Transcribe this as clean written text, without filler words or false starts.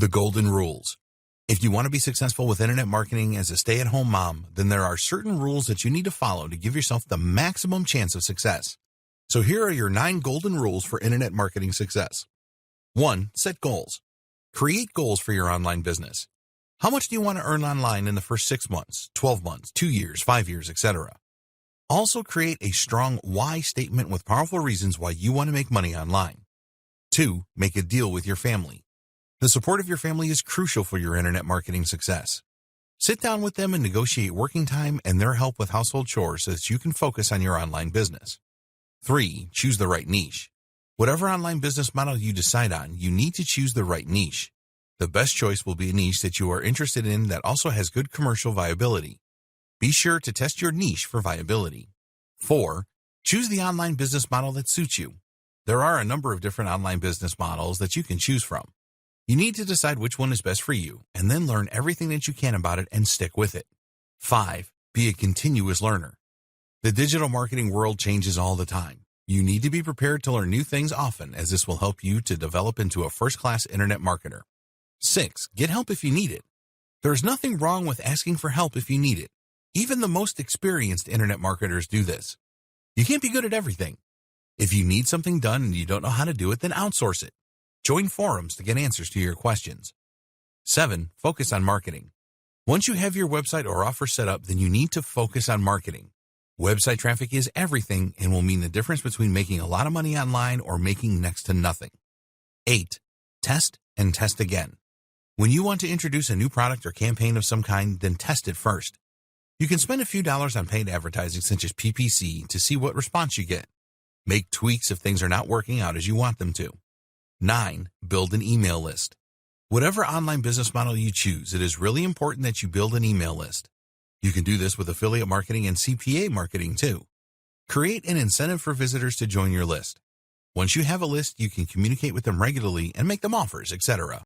The golden rules. If you want to be successful with internet marketing as a stay-at-home mom, then there are certain rules that you need to follow to give yourself the maximum chance of success. So here are your 9 golden rules for internet marketing success. 1. Set goals. Create goals for your online business. How much do you want to earn online in the first 6 months, 12 months, 2 years, 5 years, etc.? Also create a strong why statement with powerful reasons why you want to make money online. 2. Make a deal with your family. The support of your family is crucial for your internet marketing success. Sit down with them and negotiate working time and their help with household chores so that you can focus on your online business. 3. Choose the right niche. Whatever online business model you decide on, you need to choose the right niche. The best choice will be a niche that you are interested in that also has good commercial viability. Be sure to test your niche for viability. 4. Choose the online business model that suits you. There are a number of different online business models that you can choose from. You need to decide which one is best for you and then learn everything that you can about it and stick with it. 5. Be a continuous learner. The digital marketing world changes all the time. You need to be prepared to learn new things often, as this will help you to develop into a first-class internet marketer. 6. Get help if you need it. There's nothing wrong with asking for help if you need it. Even the most experienced internet marketers do this. You can't be good at everything. If you need something done and you don't know how to do it, then outsource it. Join forums to get answers to your questions. 7. Focus on marketing. Once you have your website or offer set up, then you need to focus on marketing. Website traffic is everything and will mean the difference between making a lot of money online or making next to nothing. 8. Test and test again. When you want to introduce a new product or campaign of some kind, then test it first. You can spend a few dollars on paid advertising such as PPC to see what response you get. Make tweaks if things are not working out as you want them to. 9. Build an email list. Whatever online business model you choose, it is really important that you build an email list. You can do this with affiliate marketing and CPA marketing too. Create an incentive for visitors to join your list. Once you have a list, you can communicate with them regularly and make them offers, etc.